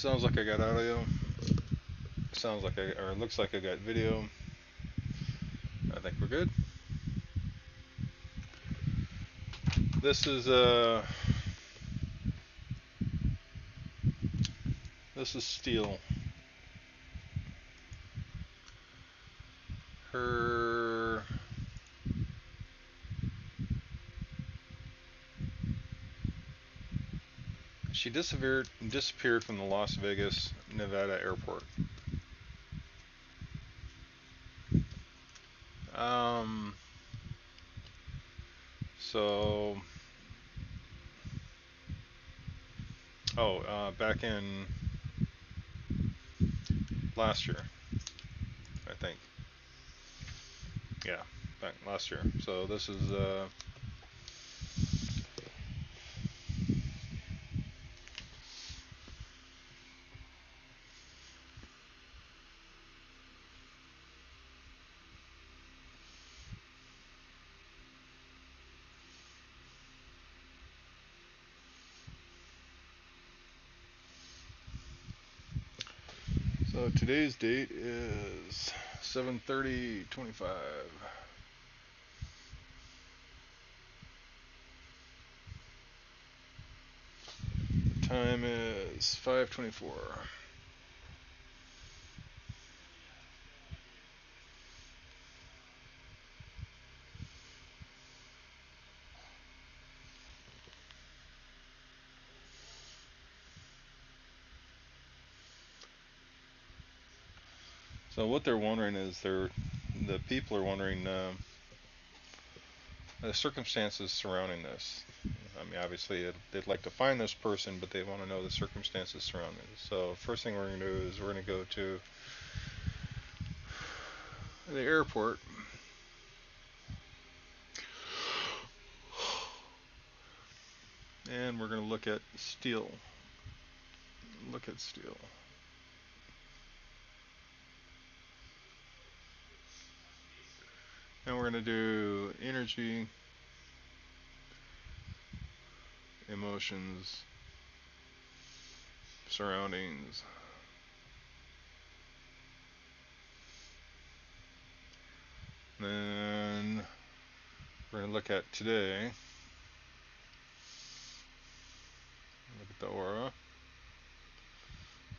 Sounds like I got audio. Sounds like or it looks like I got video. I think we're good. This is this is Steele. Her she disappeared from the Las Vegas, Nevada airport. Um, so back in last year, I think. Yeah, back last year. So this is so today's date is 7/30/25. Time is 5:24. So what they're wondering is the people are wondering the circumstances surrounding this. I mean, obviously they'd like to find this person, but they want to know the circumstances surrounding it. So first thing we're going to do is we're going to go to the airport, and we're going to look at steel. Look at steel. And we're going to do energy, emotions, surroundings. Then we're going to look at today. Look at the aura.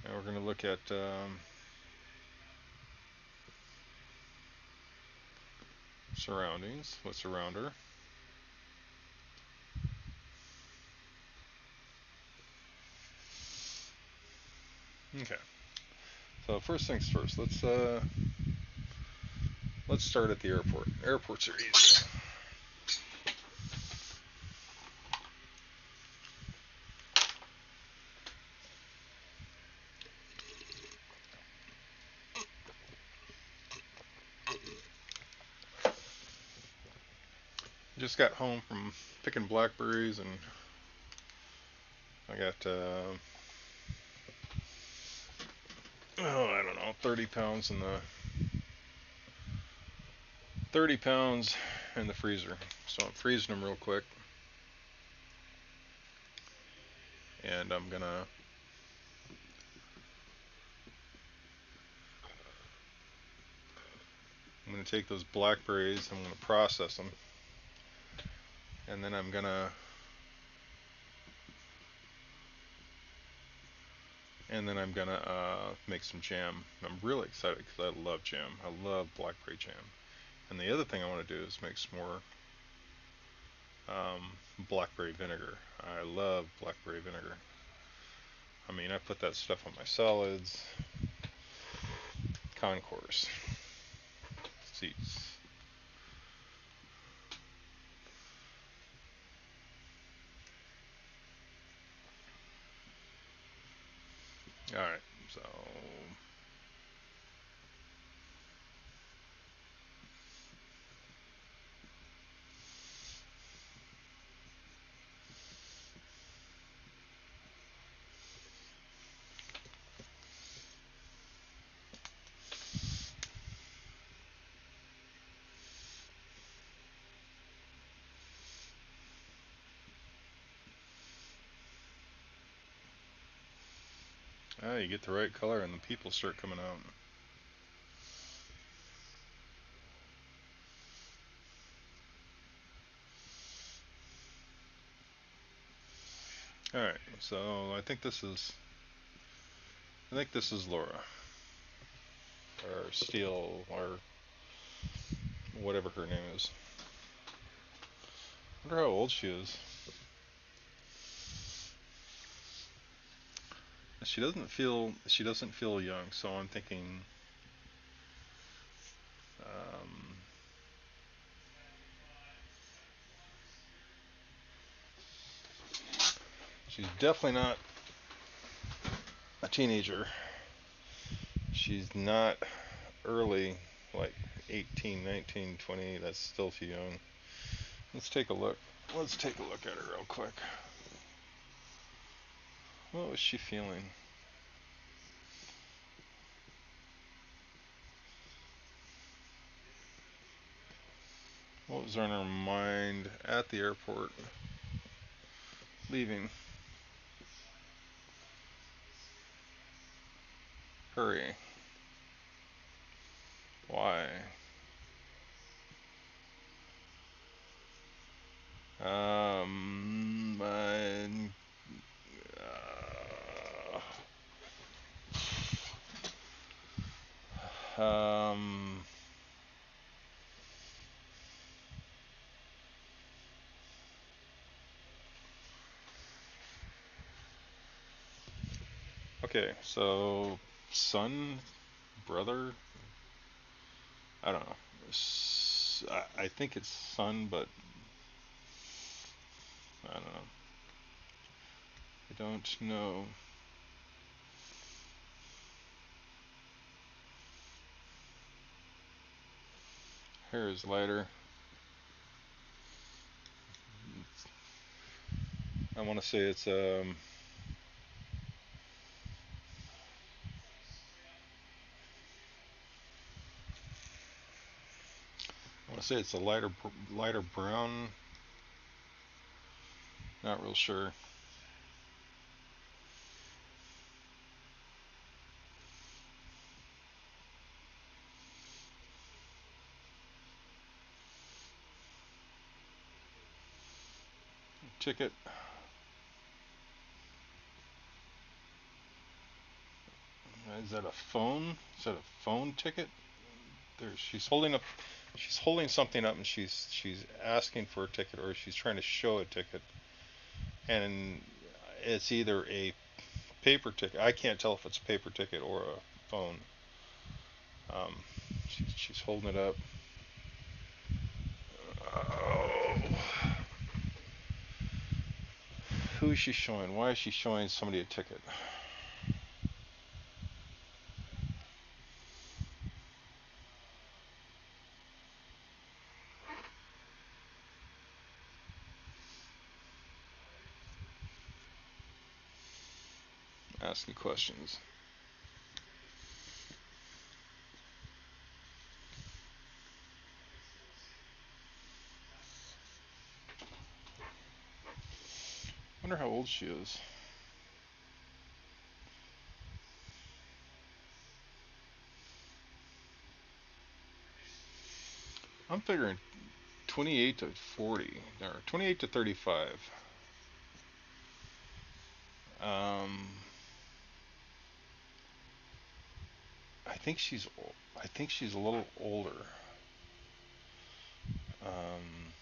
And we're going to look at surroundings, what's around her. Okay. So first things first, let's start at the airport. Airports are easy. Just got home from picking blackberries, and I got I don't know, 30 pounds in the freezer. So I'm freezing them real quick, and I'm gonna take those blackberries. I'm gonna process them, and then I'm gonna make some jam. I'm really excited because I love jam. I love blackberry jam. And the other thing I want to do is make some more blackberry vinegar. I love blackberry vinegar. I mean, I put that stuff on my salads, concourse, seeds. All right, so Ah, you get the right color and the people start coming out. Alright, so I think this is Laura. Or Steele, or whatever her name is. I wonder how old she is. She doesn't feel young, so I'm thinking um, she's definitely not a teenager. She's not early, like 18, 19, 20. That's still too young. Let's take a look. Let's take a look at her real quick. What was she feeling? What was on her mind at the airport? Leaving. Hurry. Why? Um, uh, um, okay, so son, brother, I don't know. I think it's son, but I don't know. I don't know. Hair is lighter. I want to say it's I want to say it's a lighter brown. Not real sure. Ticket. Is that a phone? Is that a phone ticket? There, she's holding something up, and she's asking for a ticket, or she's trying to show a ticket, and it's either a paper ticket. I can't tell if it's a paper ticket or a phone. Um, she's holding it up. Oh. Who is she showing? Why is she showing somebody a ticket? Asking questions. Wonder how old she is. I'm figuring 28 to 40, or 28 to 35. Um, I think she's a little older. Um,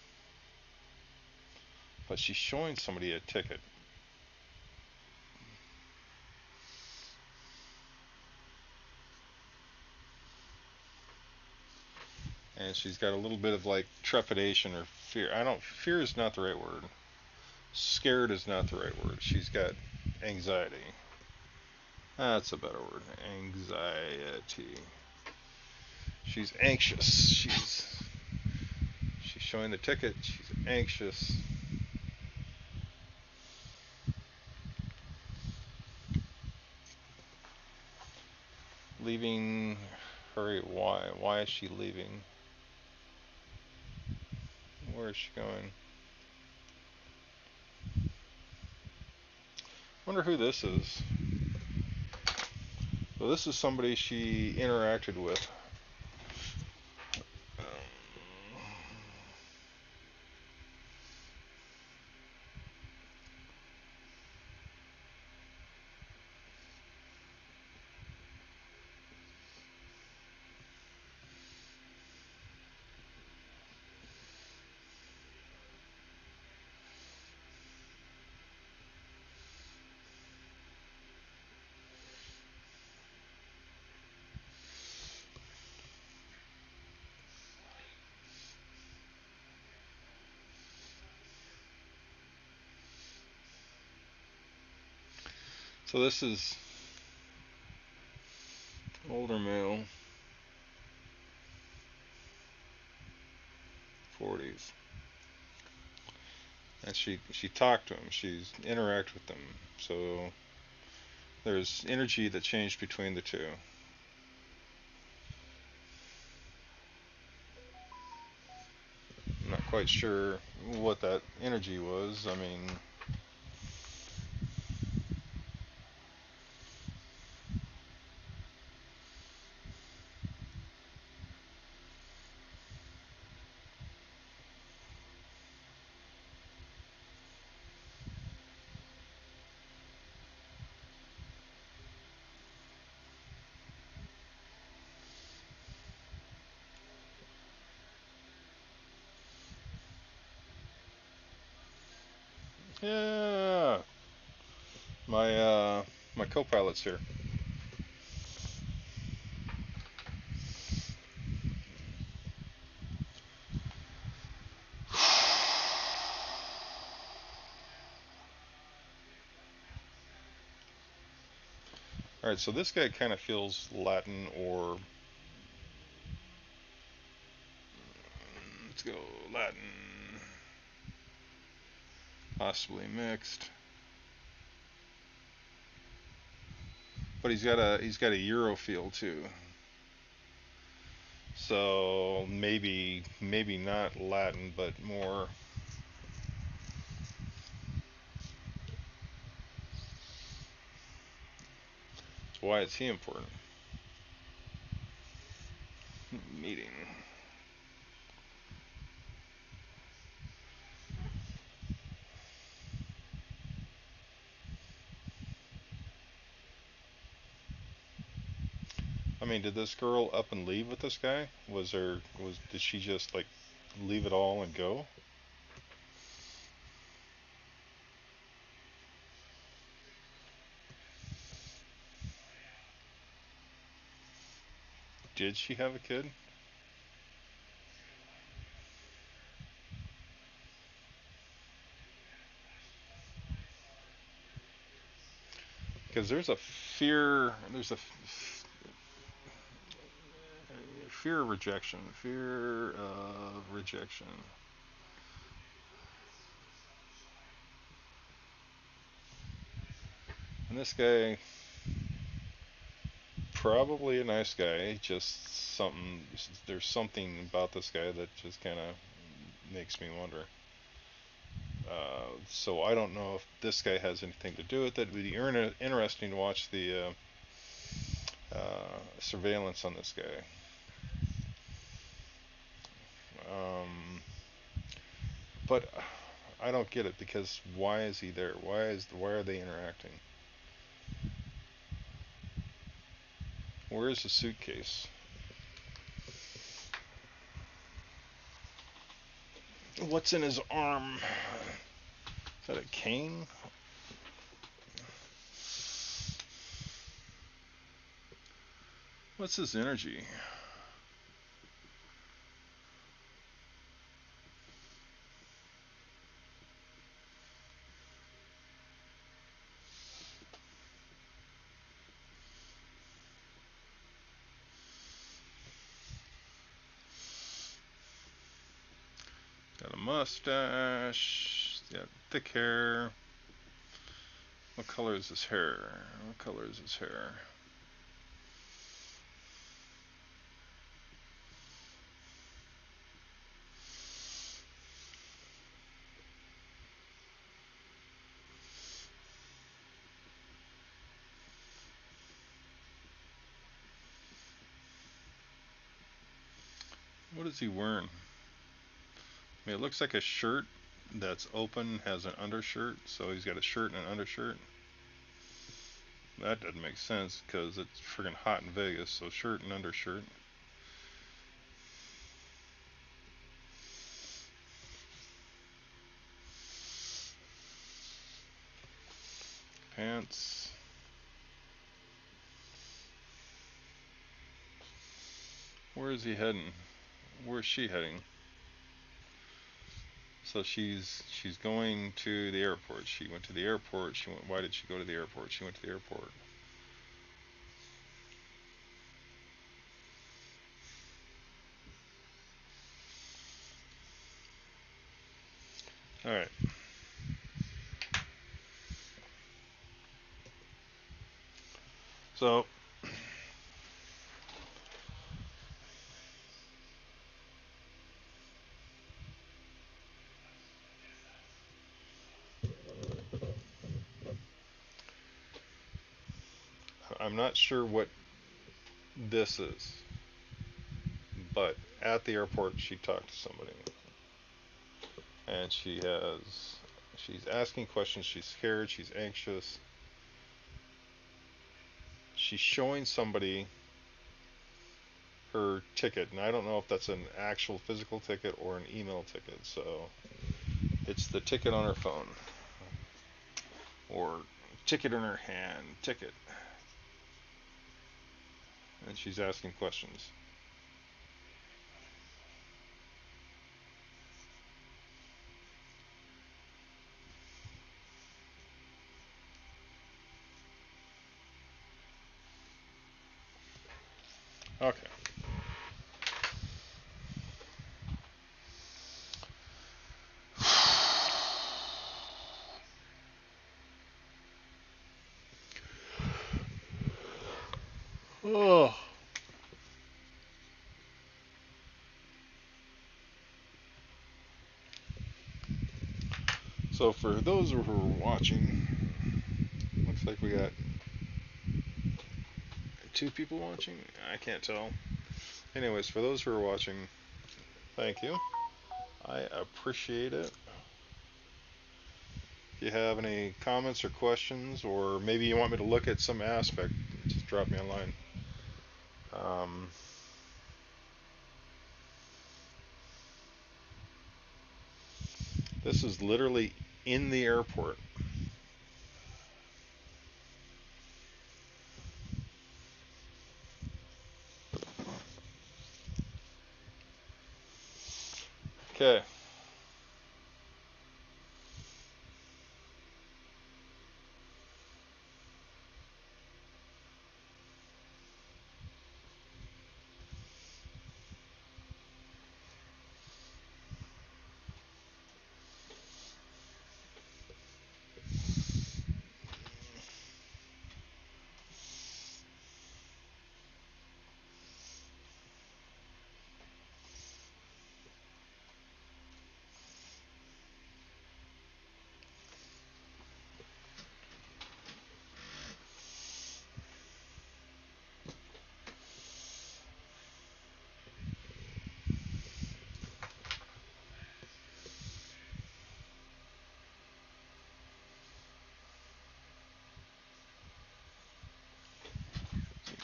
but she's showing somebody a ticket. And she's got a little bit of like trepidation or fear. Fear is not the right word. Scared is not the right word. She's got anxiety. That's a better word. Anxiety. She's anxious. She's showing the ticket. She's anxious. Leaving. Hurry. Why? Why is she leaving? Where is she going? Wonder who this is. So this is somebody she interacted with. So this is older male, 40s, and she talked to him. She's interact with them. So there's energy that changed between the two. I'm not quite sure what that energy was. I mean, yeah, my co-pilot's here. All right, so this guy kind of feels Latin, or let's go Latin, possibly mixed. But he's got a Euro feel too. So maybe not Latin, but more. Why is he important? Meeting. I mean, did this girl up and leave with this guy? Did she just like leave it all and go? Did she have a kid? Because there's a fear of rejection, fear of rejection. And this guy, probably a nice guy, just there's something about this guy that just kind of makes me wonder. So I don't know if this guy has anything to do with it. It would be interesting to watch the surveillance on this guy. Um, but I don't get it, because why is he there? Why are they interacting? Where is the suitcase? What's in his arm? Is that a cane? What's his energy? Got a mustache. Got thick hair. What color is his hair? What color is his hair? What is he wearing? I mean, it looks like a shirt that's open, has an undershirt, so he's got a shirt and an undershirt. That doesn't make sense because it's friggin' hot in Vegas, so shirt and undershirt. Pants. Where is he heading? Where's she heading? So she's going to the airport. She went to the airport. She went. Why did she go to the airport? She went to the airport. All right. So I'm not sure what this is, but at the airport she talked to somebody, and she's asking questions. She's scared. She's anxious. She's showing somebody her ticket, and I don't know if that's an actual physical ticket or an email ticket. So it's the ticket on her phone, or ticket in her hand, ticket, and she's asking questions. Okay. Oh. So for those who are watching, looks like we got two people watching. I can't tell. Anyways, for those who are watching, thank you. I appreciate it. If you have any comments or questions, or maybe you want me to look at some aspect, just drop me a line. Um, this is literally in the airport. Okay.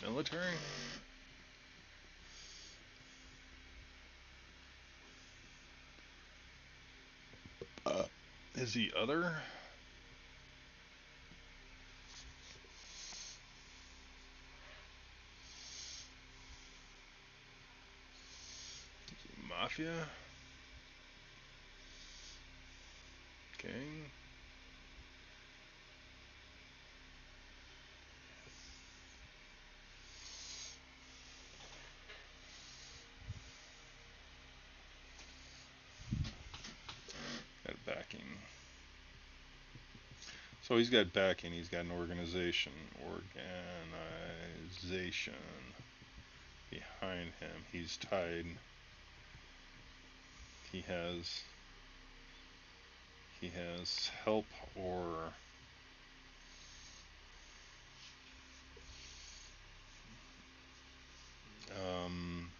Military? Is he other? Mafia? Gang? Got backing. So he's got backing. He's got an organization. Organization behind him. He's tied. He has he has help or um,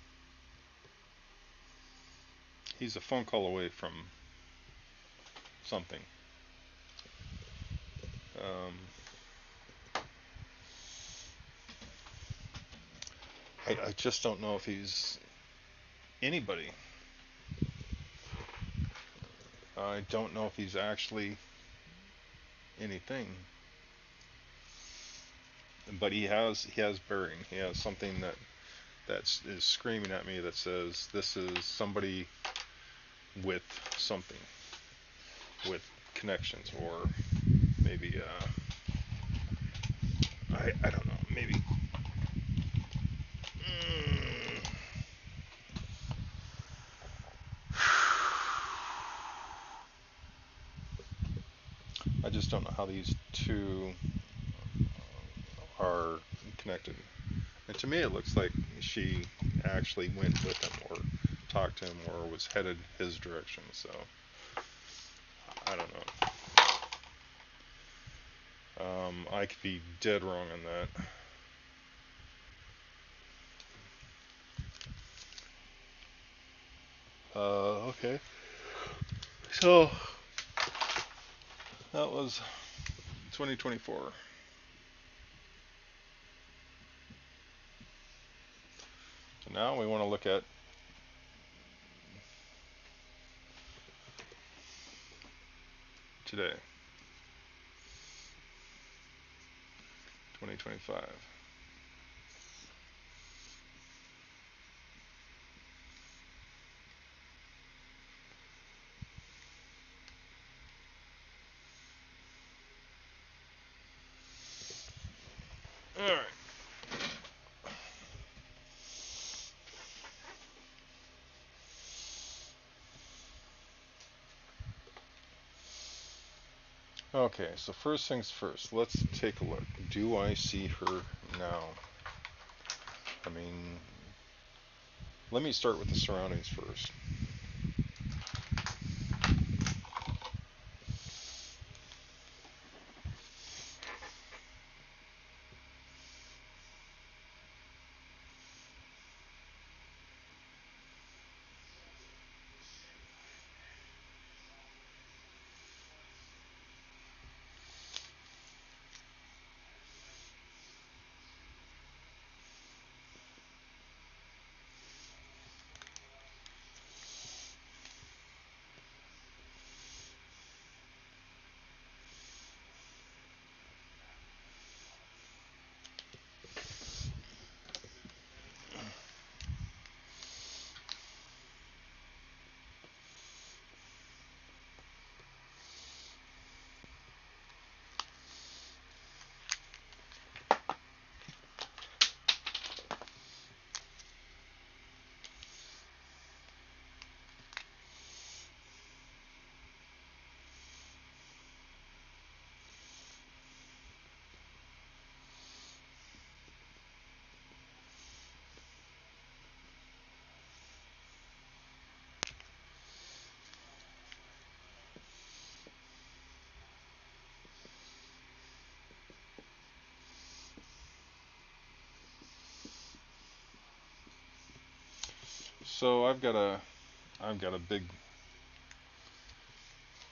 he's a phone call away from something. Um, I just don't know if he's anybody. I don't know if he's actually anything. But he has bearing. He has something that is screaming at me that says this is somebody with something, with connections, or maybe I don't know, maybe I just don't know how these two are connected. And to me, it looks like she actually went with him, or talked to him, or was headed his direction. So I don't know. I could be dead wrong on that. Okay. So that was 2024. So now we want to look at today, 2025. All right. Okay, so first things first, let's take a look. Do I see her now? I mean, let me start with the surroundings first. So I've got a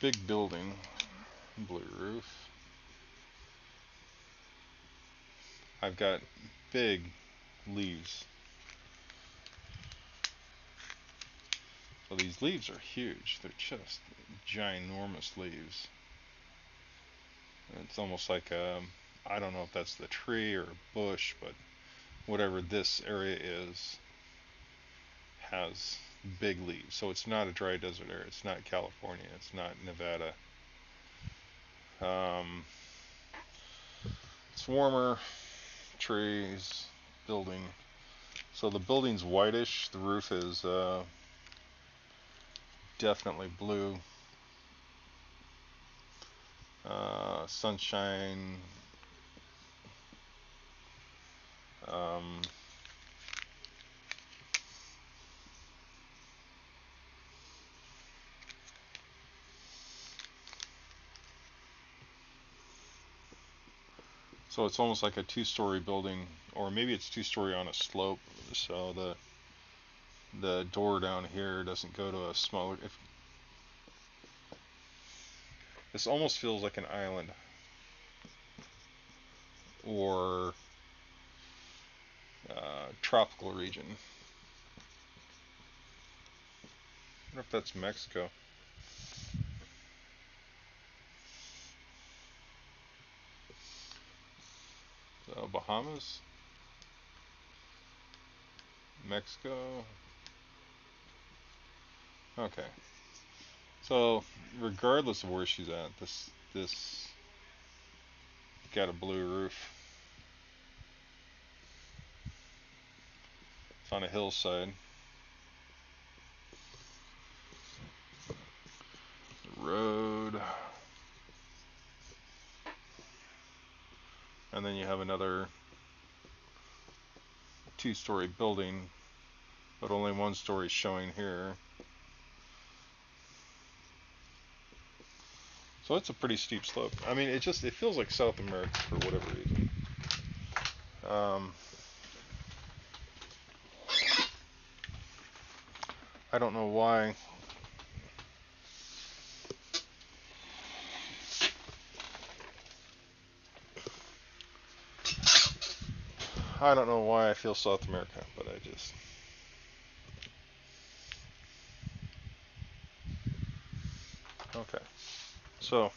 big building, blue roof. I've got big leaves. So these leaves are huge. They're just ginormous leaves. It's almost like I don't know if that's the tree or a bush, but whatever this area is has big leaves. So it's not a dry desert area. It's not California. It's not Nevada. Um, it's warmer, trees, building. So the building's whitish. The roof is definitely blue. Sunshine. Um, so it's almost like a two-story building, or maybe it's two-story on a slope. So the door down here doesn't go to a smaller. If this almost feels like an island or tropical region. I wonder if that's Mexico. So Bahamas, Mexico. Okay. So regardless of where she's at, this got a blue roof. It's on a hillside. Road. And then you have another two-story building, but only one story showing here. So it's a pretty steep slope. I mean, it feels like South America for whatever reason. I don't know why. I don't know why I feel South America, but I just. Okay. So.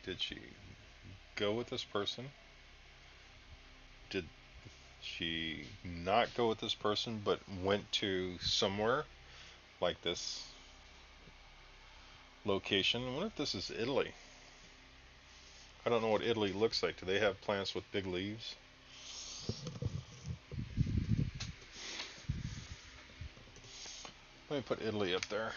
Did she go with this person? Did she not go with this person but went to somewhere like this location? I wonder if this is Italy. I don't know what Italy looks like. Do they have plants with big leaves? Let me put Italy up there.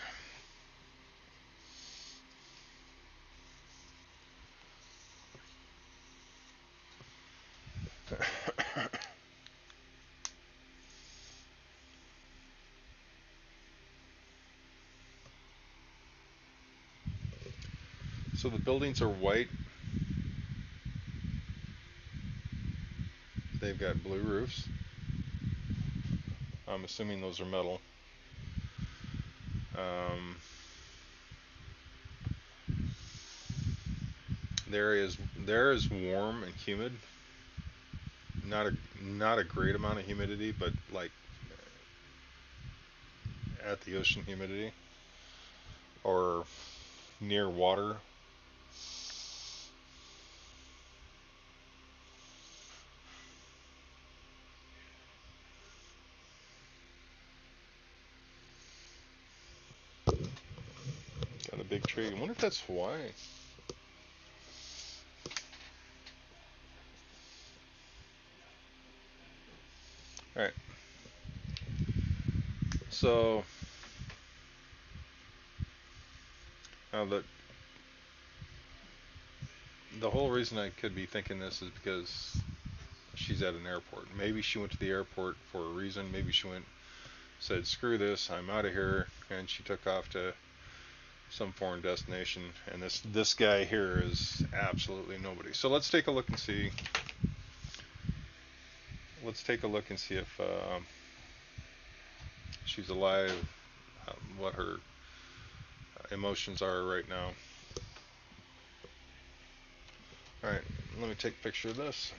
So the buildings are white. They've got blue roofs. I'm assuming those are metal. Um, there is warm and humid. Not a great amount of humidity, but like at the ocean humidity or near water. Got a big tree. I wonder if that's Hawaii. All right. So now the whole reason I could be thinking this is because she's at an airport. Maybe she went to the airport for a reason. Maybe she said, "Screw this, I'm out of here," and she took off to some foreign destination. And this guy here is absolutely nobody. So let's take a look and see. Let's take a look and see if she's alive. What her emotions are right now. All right, let me take a picture of this.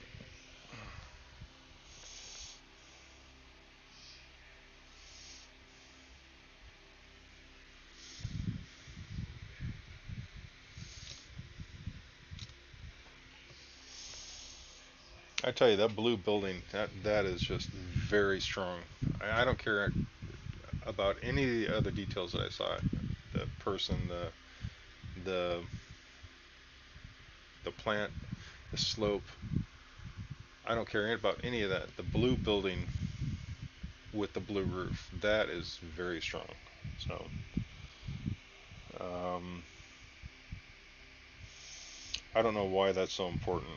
I tell you, that blue building, that is just very strong. I don't care about any of the other details that I saw. The person, the the plant, the slope. I don't care about any of that. The blue building with the blue roof, that is very strong. So, um, I don't know why that's so important.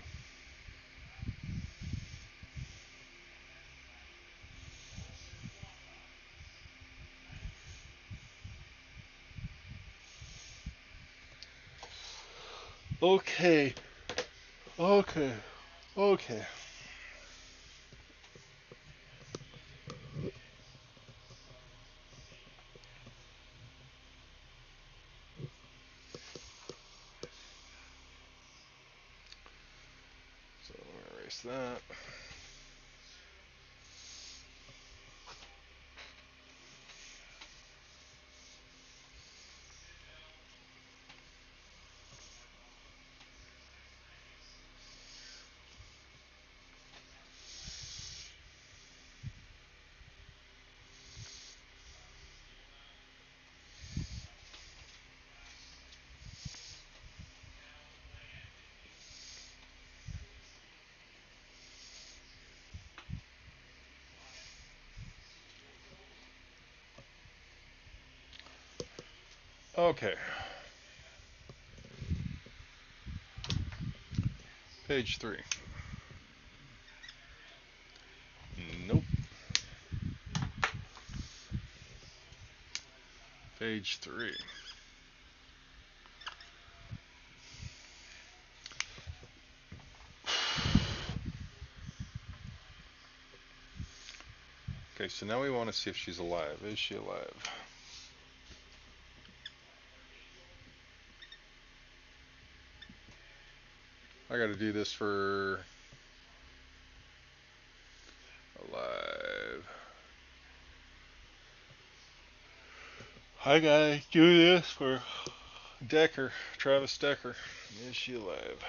Okay, okay, okay. So I'm gonna erase that. Okay, page 3. Nope. Page 3. Okay, so now we want to see if she's alive. Is she alive? I gotta do this for alive. I gotta do this for Decker, Travis Decker. Is she alive?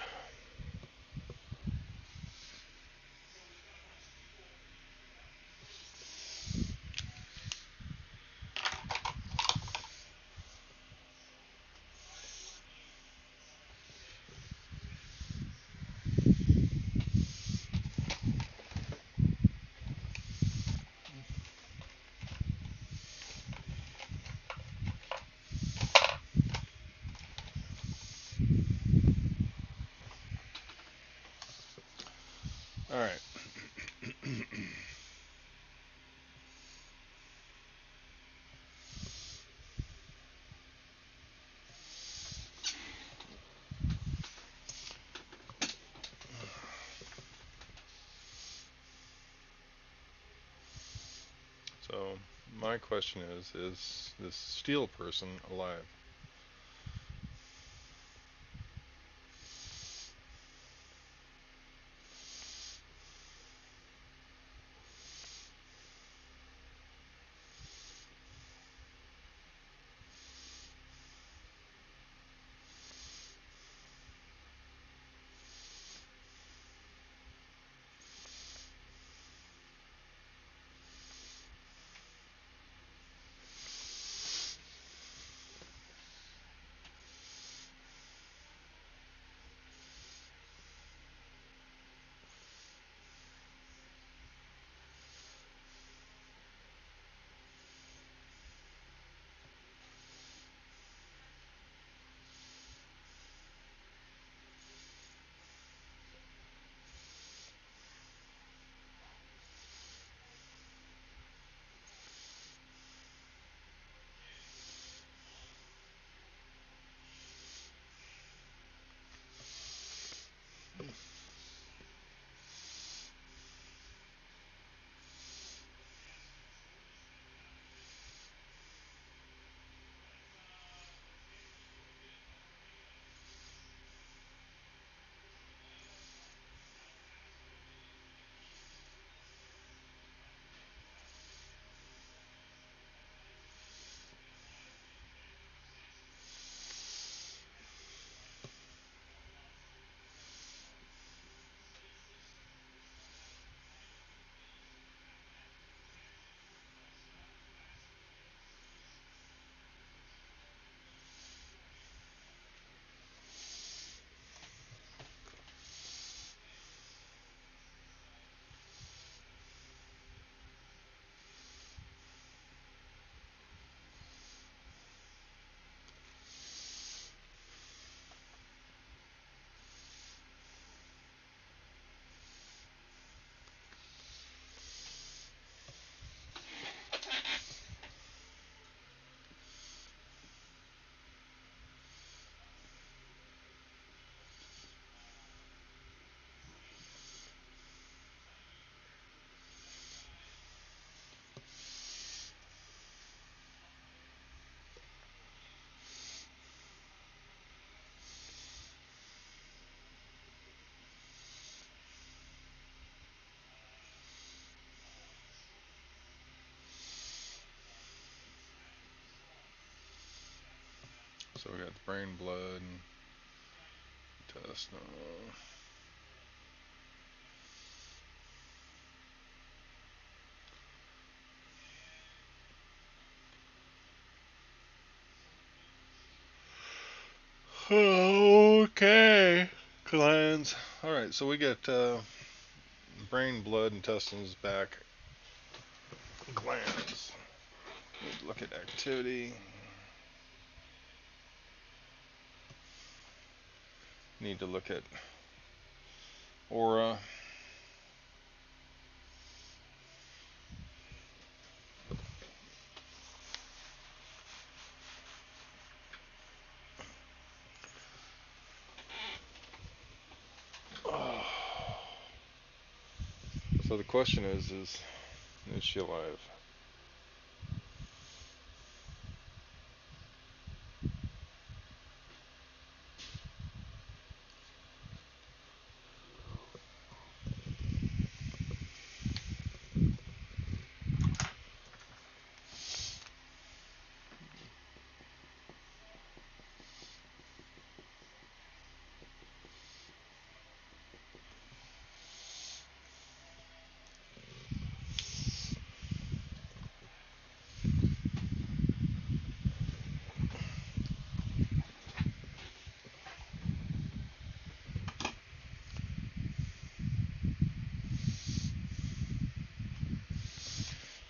All right. So my question is this Steele person alive? So we got the brain, blood, intestinal. Okay. Glands. Alright, so we get brain, blood, intestines, back, glands. Need to look at activity. Need to look at aura. Oh. So the question is she alive?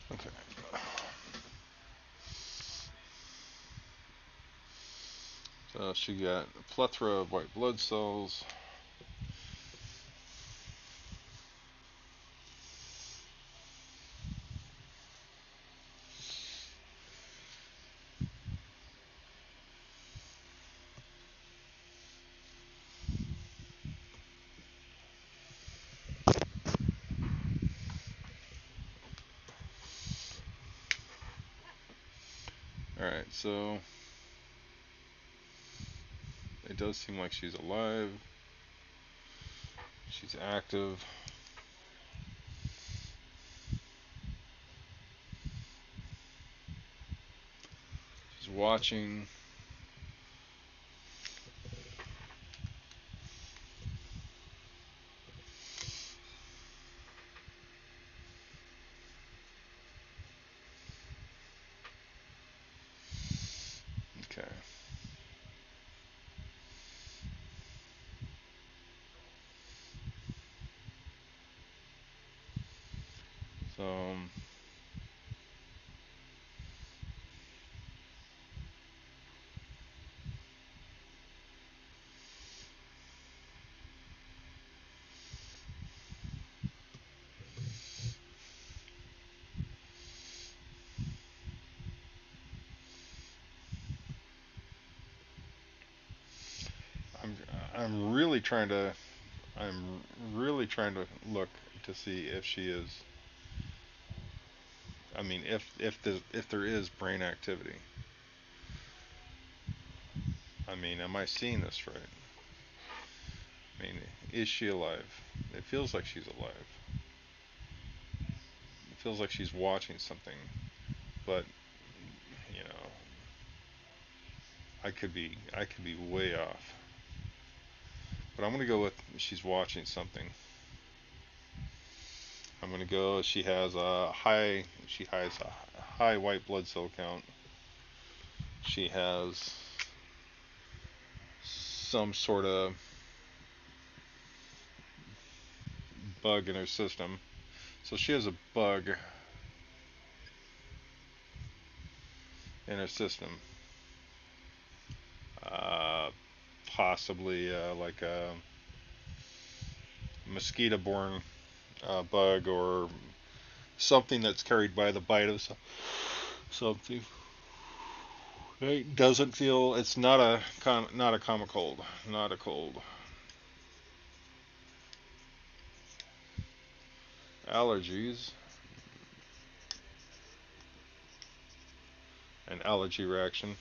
Okay. So she got a plethora of white blood cells. Alright, so it does seem like she's alive. She's active. She's watching. Okay. So I'm I'm really trying to I'm really trying to look to see if she is. I mean, if there is brain activity. I mean, am I seeing this right? I mean, is she alive? It feels like she's alive. It feels like she's watching something, but you know, I could be way off. But I'm gonna go with she's watching something. I'm gonna go. She has a high white blood cell count. She has some sort of bug in her system. So she has a bug in her system. Uh, Possibly like a mosquito-borne bug or something that's carried by the bite of something. It doesn't feel. It's not a common cold. Not a cold. Allergies. An allergy reaction.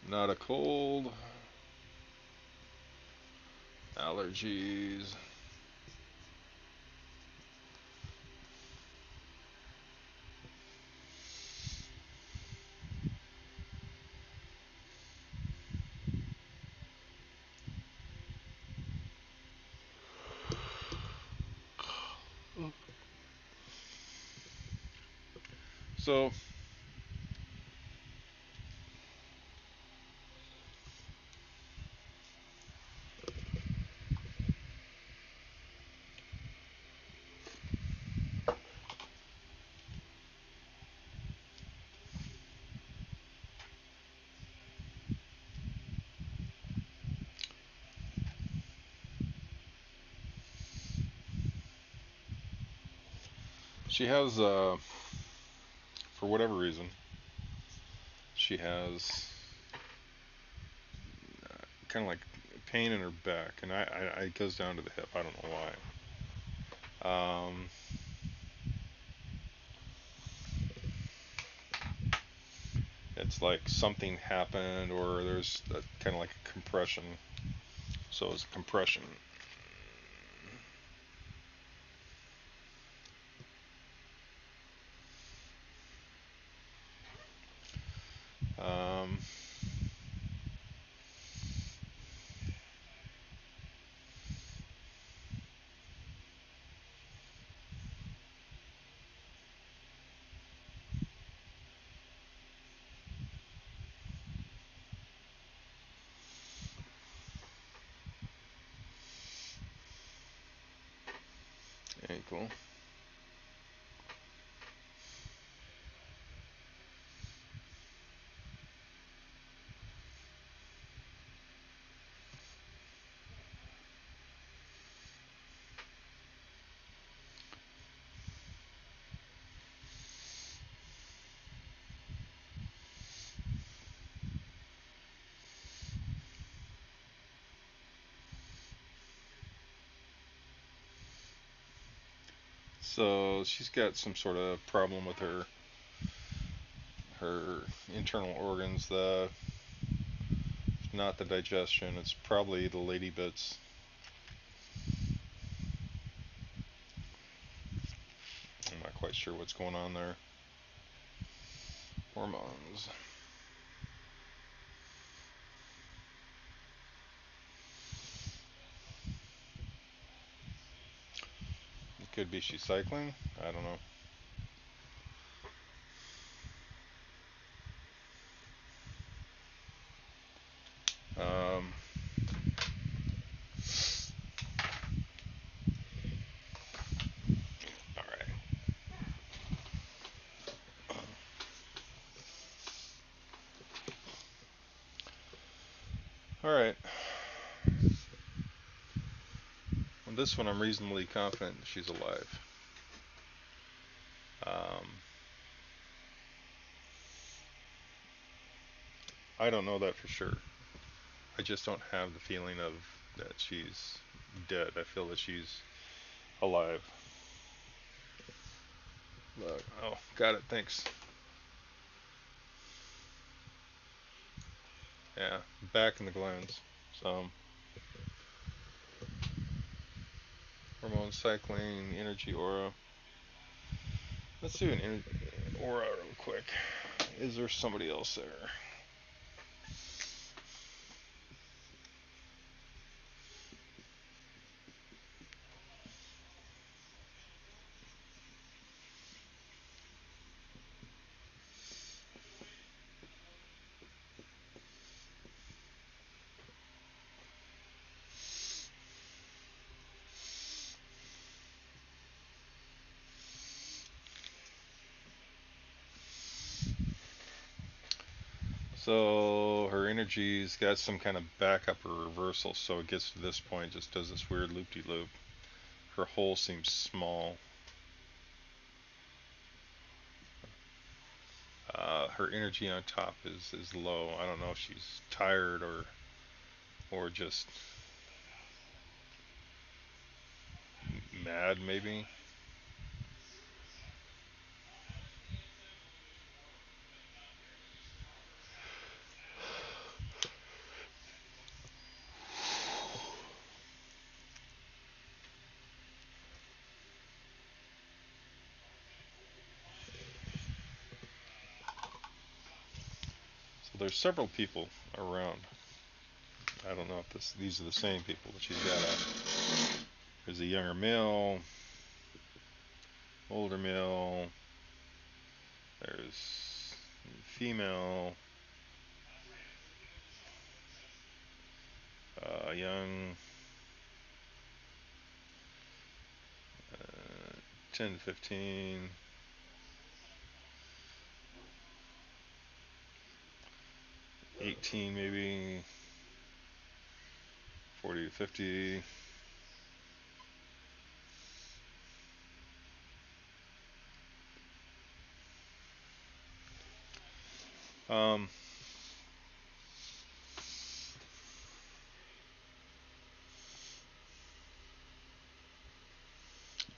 Not a cold. Allergies. So she has, for whatever reason, she has kind of like pain in her back, and it goes down to the hip. I don't know why. It's like something happened, or there's kind of like a compression. So it's compression. Um, Ankle. So she's got some sort of problem with her internal organs. The Not the digestion. It's probably the lady bits. I'm not quite sure what's going on there. Hormones. It could be she's cycling. I don't know. Um, all right. All right. On this one, I'm reasonably confident she's alive. Um, I don't know that for sure. I just don't have the feeling of that she's dead. I feel that she's alive. Look. Oh, got it. Thanks. Yeah, back in the glands. So, hormone cycling, energy aura. Let's do an aura real quick. Is there somebody else there? So her energy's got some kind of backup or reversal, so it gets to this point, just does this weird loop-de-loop. Her hole seems small. Her energy on top is low. I don't know if she's tired or just mad, maybe. So there's several people around. I don't know if these are the same people, but there's a younger male, older male, There's female, young, 10 to 15, 18 maybe, 40 to 50. Um,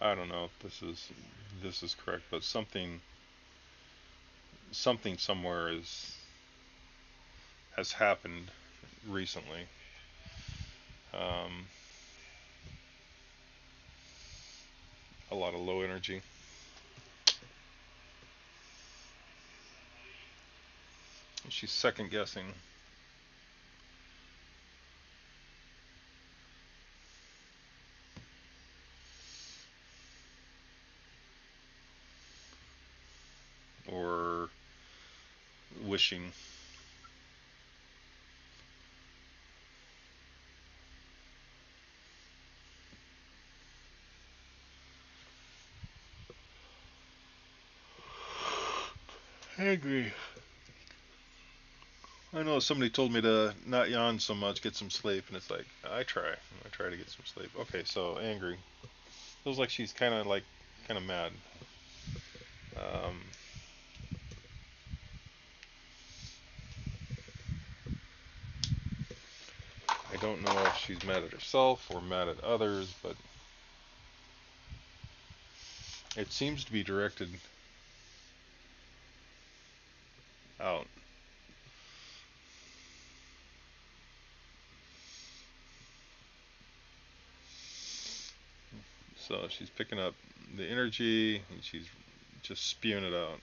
I don't know if this is correct, but something somewhere has happened recently. Um, a lot of low energy. She's second guessing, or wishing. Angry. I know somebody told me to not yawn so much, get some sleep, and it's like I try to get some sleep. Okay, so angry. Feels like she's kind of mad. Um, I don't know if she's mad at herself or mad at others, but it seems to be directed out. So she's picking up the energy and she's just spewing it out.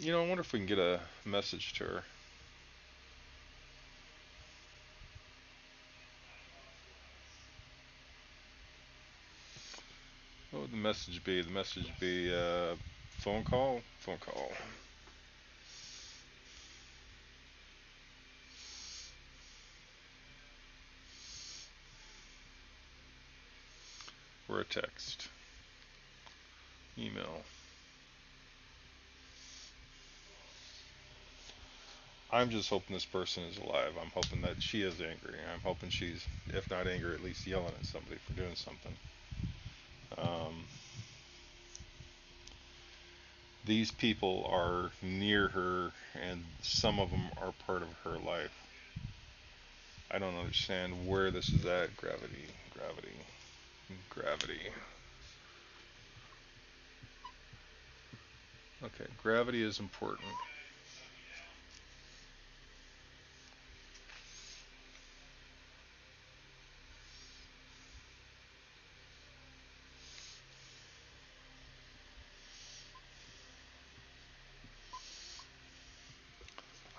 I wonder if we can get a message to her. What would the message be? The message be phone call? Phone call. Or a text. Email. I'm just hoping this person is alive. I'm hoping that she is angry. I'm hoping she's, if not angry, at least yelling at somebody for doing something. Um, these people are near her, and some of them are part of her life. I don't understand where this is at. Gravity, gravity, gravity. Okay, gravity is important.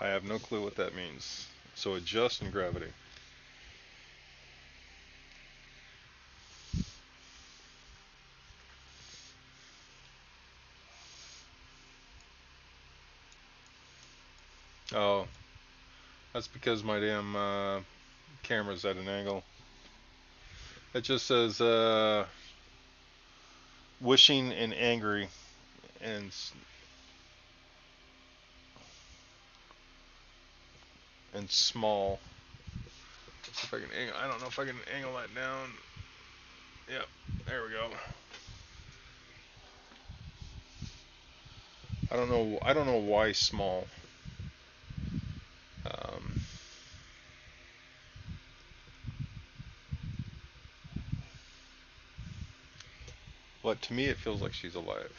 I have no clue what that means. So adjust in gravity. Oh, that's because my damn camera's at an angle. It just says wishing and angry and small. Let's see if I can angle. I don't know if I can angle that down. Yep, there we go. I don't know. I don't know why small. Um, but to me, it feels like she's alive.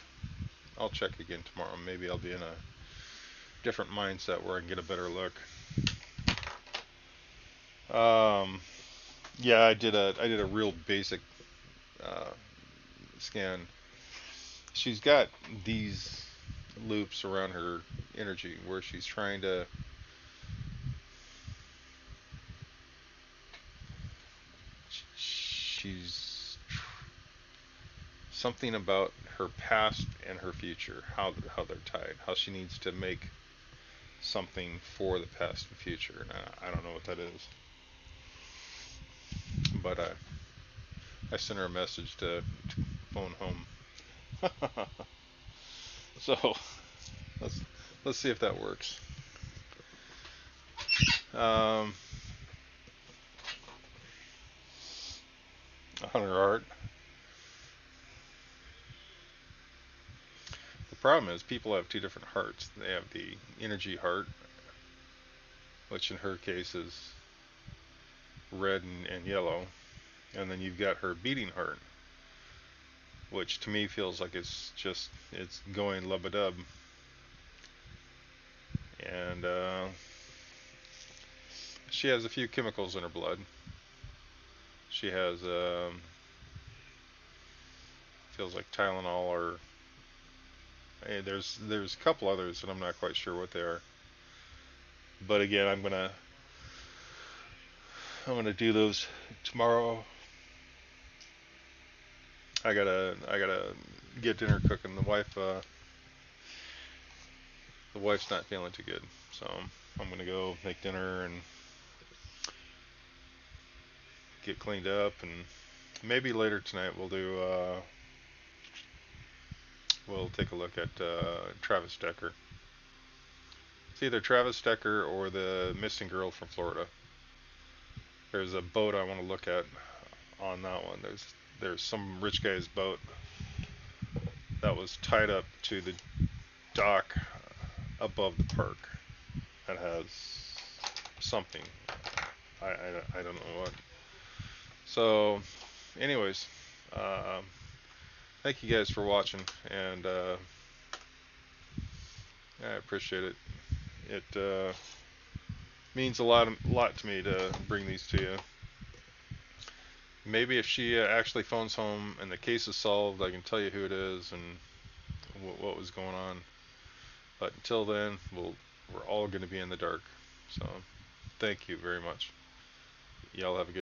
I'll check again tomorrow. Maybe I'll be in a different mindset where I can get a better look. Um, yeah, I did a real basic uh, scan. She's got these loops around her energy where she's something about her past and her future, how they're tied, how she needs to make something for the past and future. And I don't know what that is, but I sent her a message to phone home. So let's let's see if that works. Um, on her art. The problem is people have two different hearts. They have the energy heart, which in her case is red and yellow, and then you've got her beating heart, which to me feels like it's going lub a dub, and she has a few chemicals in her blood. She has feels like Tylenol or there's a couple others and I'm not quite sure what they are. But again, I'm gonna do those tomorrow. I gotta get dinner cooking. The wife's not feeling too good, so I'm gonna go make dinner and get cleaned up, and maybe later tonight we'll take a look at Travis Decker. It's either Travis Decker or the missing girl from Florida. There's a boat I want to look at on that one. There's some rich guy's boat that was tied up to the dock above the park that has something. I don't know what. So, anyways, uh, thank you guys for watching, and I appreciate it. It means a lot to me to bring these to you. Maybe if she actually phones home and the case is solved, I can tell you who it is and what was going on. But until then, we're all going to be in the dark. So, thank you very much. Y'all have a good